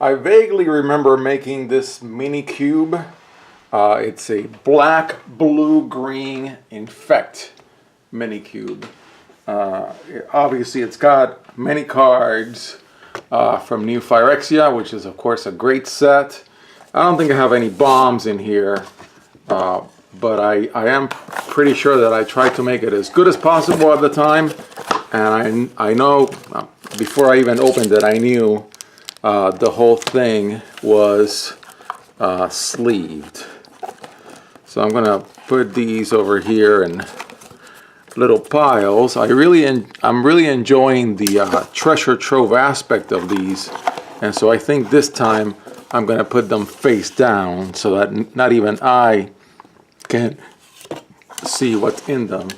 I vaguely remember making this Minicube. It's a black, blue, green Infect Minicube. Obviously, it's got many cards from New Phyrexia, which is, of course, a great set. I don't think I have any bombs in here, but I am pretty sure that I tried to make it as good as possible at the time. And I know, before I even opened it, I knew the whole thing was sleeved. So I'm going to put these over here in little piles. I'm really enjoying the treasure trove aspect of these, and so I think this time I'm going to put them face down so that not even I can see what's in them.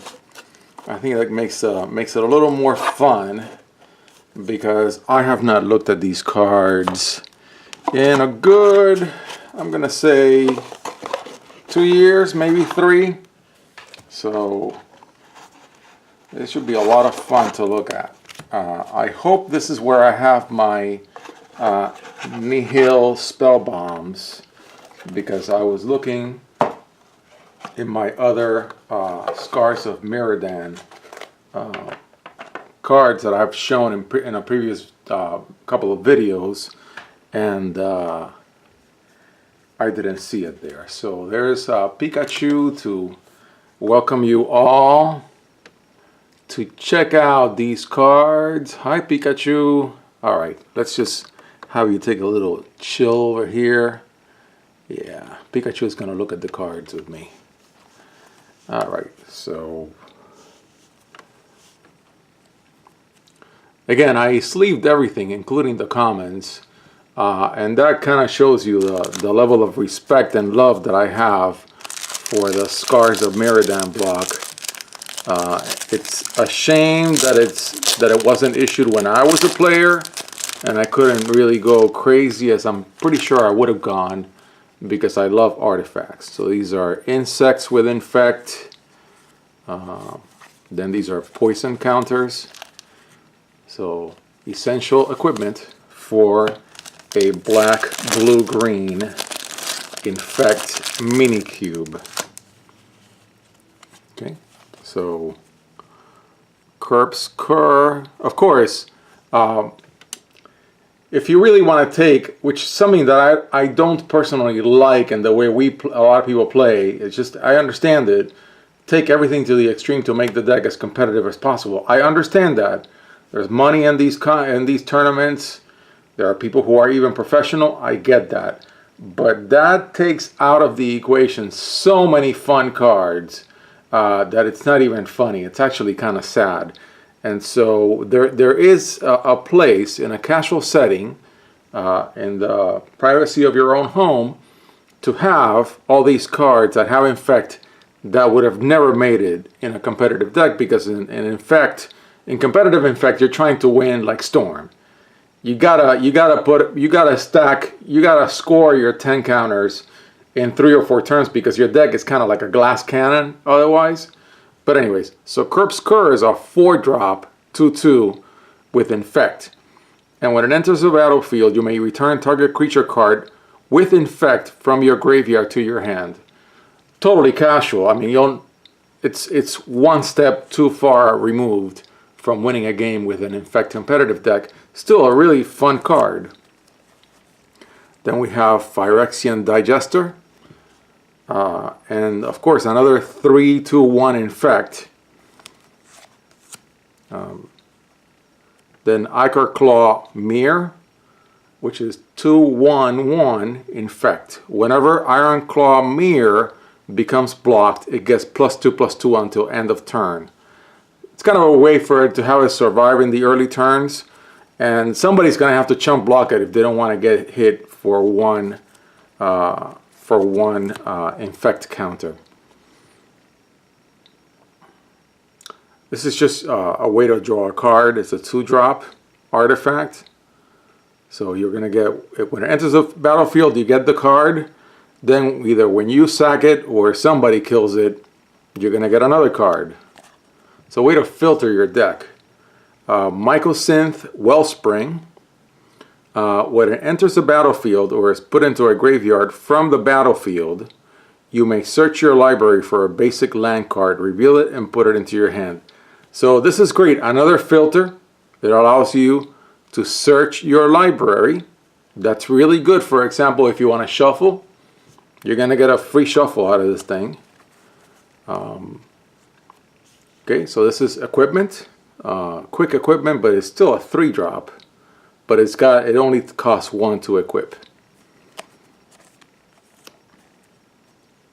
I think that makes it a little more fun, because I have not looked at these cards in a good, I'm going to say 2 years, maybe 3. So it should be a lot of fun to look at. I hope this is where I have my Nihil spell bombs, because I was looking in my other Scars of Mirrodin cards that I've shown in a previous couple of videos, and I didn't see it there. So there's Pikachu to welcome you all to check out these cards. Hi, Pikachu. All right, let's just have you take a little chill over here. Yeah, Pikachu is going to look at the cards with me. All right, so again, I sleeved everything, including the commons, and that kind of shows you the level of respect and love that I have for the Scars of Mirrodin block. It's a shame that it wasn't issued when I was a player, and I couldn't really go crazy as I'm pretty sure I would have gone, because I love artifacts. So these are insects with Infect. Then these are poison counters. So essential equipment for a black, blue, green Infect Minicube. Okay, so Corpse Cur, of course. If you really want to take, which is something that I don't personally like, and the way a lot of people play, it's just, I understand it. Take everything to the extreme to make the deck as competitive as possible. I understand that. There's money in these tournaments. There are people who are even professional. I get that. But that takes out of the equation so many fun cards that it's not even funny. It's actually kind of sad. And so there is a place in a casual setting, in the privacy of your own home, to have all these cards that have Infect that would have never made it in a competitive deck, because in competitive Infect, you're trying to win like Storm. You gotta score your 10 counters in 3 or 4 turns, because your deck is kind of like a glass cannon otherwise. But anyways, so Corpse Cur is a 4-drop 2/2 with Infect. And when it enters the battlefield, you may return target creature card with Infect from your graveyard to your hand. Totally casual. I mean, it's one step too far removed from winning a game with an Infect competitive deck. Still a really fun card. Then we have Phyrexian Digester. And of course another 3/2/1 Infect. Then Ichor Claw Mirror, which is 2/1/1 Infect. Whenever Iron Claw Mirror becomes blocked, it gets +2/+2 until end of turn. It's kind of a way for it to have it survive in the early turns, and somebody's going to have to chump block it if they don't want to get hit for one Infect counter. This is just a way to draw a card. It's a 2-drop artifact. So you're going to get, when it enters the battlefield, you get the card. Then either when you sack it or somebody kills it, you're going to get another card. It's a way to filter your deck. Mycosynth Wellspring. when it enters the battlefield or is put into a graveyard from the battlefield, you may search your library for a basic land card, reveal it, and put it into your hand. So this is great. Another filter that allows you to search your library. That's really good. For example, if you want to shuffle, you're going to get a free shuffle out of this thing. Okay, so this is equipment. Quick equipment, but it's still a 3-drop. But it only costs 1 to equip.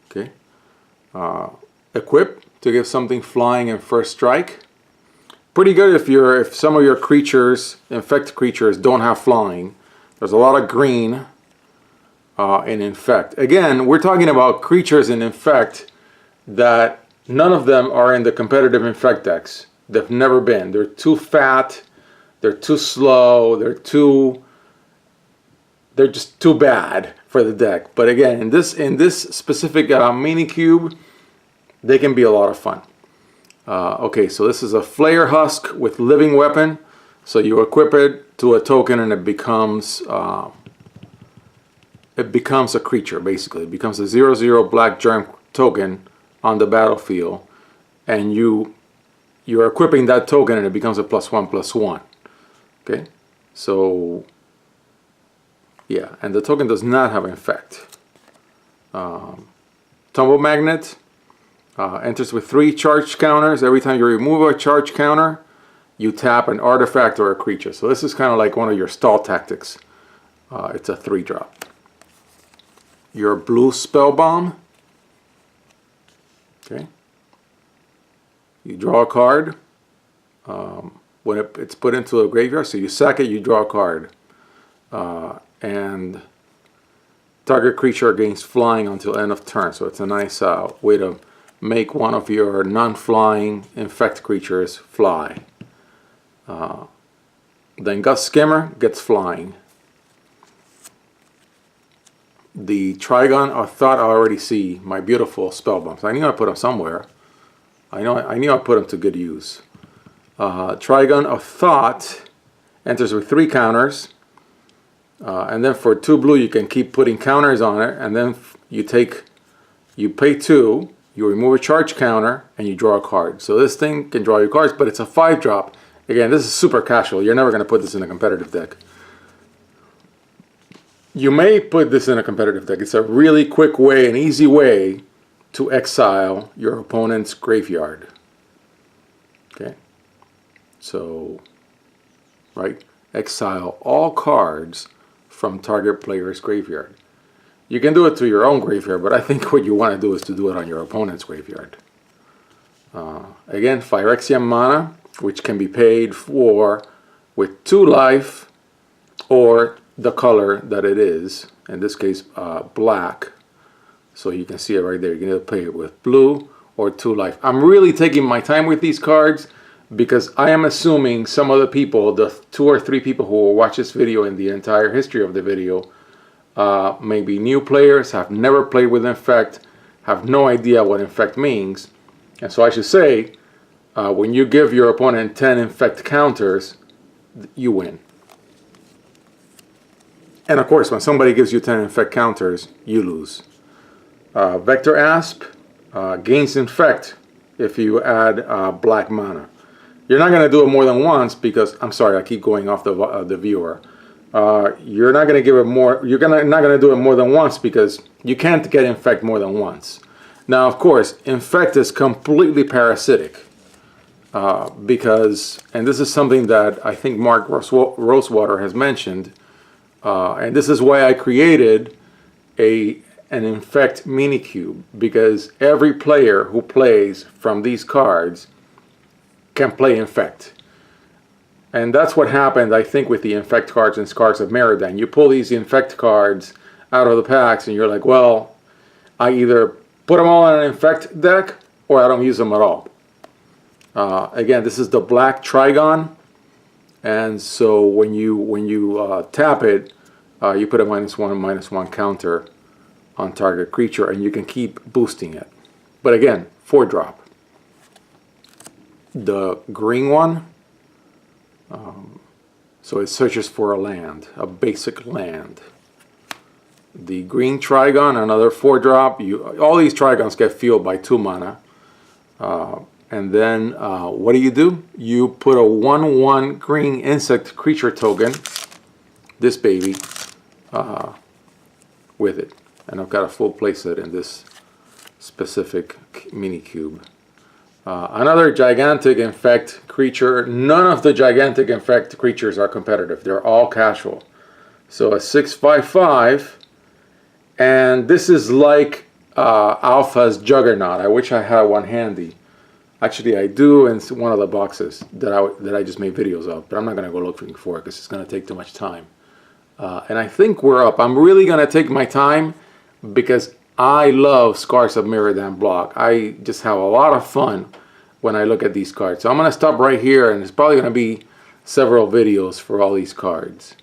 Okay. Equip to give something flying and first strike. Pretty good if some of your creatures, infect creatures, don't have flying. There's a lot of green in infect. Again, we're talking about creatures in infect that none of them are in the competitive infect decks. They've never been. They're too fat. They're too slow. They're just too bad for the deck. But again, in this specific Minicube, they can be a lot of fun. Okay, so this is a Flayer Husk with Living Weapon. So you equip it to a token and it becomes a creature, basically. It becomes a 0/0 black germ token on the battlefield. And you're equipping that token and it becomes a +1/+1. Okay, so yeah, and the token does not have infect. Tumble Magnet enters with 3 charge counters. Every time you remove a charge counter, you tap an artifact or a creature. So this is kind of like one of your stall tactics. It's a 3-drop. Your blue Spell Bomb. Okay. You draw a card. When it's put into a graveyard, so you sack it, you draw a card. And target creature gains flying until end of turn. So it's a nice way to make one of your non-flying infect creatures fly. Then Gust Skimmer gets flying. The Trigon, I thought I already see my beautiful spell bumps. I knew I put them somewhere. I knew I put them to good use. Trigon of Thought enters with 3 counters. And then for 2 blue, you can keep putting counters on it. And then you pay 2, you remove a charge counter, and you draw a card. So this thing can draw your cards, but it's a 5-drop. Again, this is super casual. You're never going to put this in a competitive deck. You may put this in a competitive deck. It's a really quick way, an easy way to exile your opponent's graveyard. Okay. So, right, exile all cards from target player's graveyard. You can do it to your own graveyard, but I think what you want to do is to do it on your opponent's graveyard. Again, Phyrexian mana, which can be paid for with 2 life or the color that it is. In this case, black. So you can see it right there. You can either pay it with blue or 2 life. I'm really taking my time with these cards because I am assuming some of the people, the 2 or 3 people who will watch this video in the entire history of the video, may be new players, have never played with Infect, have no idea what Infect means. And so I should say, when you give your opponent 10 Infect counters, you win. And of course, when somebody gives you 10 Infect counters, you lose. Vector Asp gains Infect if you add black mana. You're not going to do it more than once because, I'm sorry, I keep going off the viewer. You're not going to give it more. You're not going to do it more than once because you can't get Infect more than once. Now, of course, Infect is completely parasitic because, and this is something that I think Mark Rosewater has mentioned, and this is why I created an Infect Minicube, because every player who plays from these cards can play Infect. And that's what happened, I think, with the Infect cards and Scars of Mirrodin. You pull these Infect cards out of the packs and you're like, well, I either put them all in an Infect deck or I don't use them at all. Again, this is the black Trigon. And so when you tap it, you put a -1/-1 counter on target creature and you can keep boosting it. But again, 4-drop. The green one, So it searches for a land, a basic land. The green Trigon, another 4-drop. All these Trigons get fueled by 2 mana. And then what do? You put a 1/1 green insect creature token, this baby, with it. And I've got a full playset in this specific Minicube. Another gigantic Infect creature. None of the gigantic Infect creatures are competitive. They're all casual. So a 6/5/5. And this is like Alpha's Juggernaut. I wish I had one handy. Actually, I do in one of the boxes that I just made videos of. But I'm not going to go looking for it because it's going to take too much time. And I think we're up. I'm really going to take my time because I love Scars of Mirrodin block. I just have a lot of fun when I look at these cards. So I'm going to stop right here, and it's probably going to be several videos for all these cards.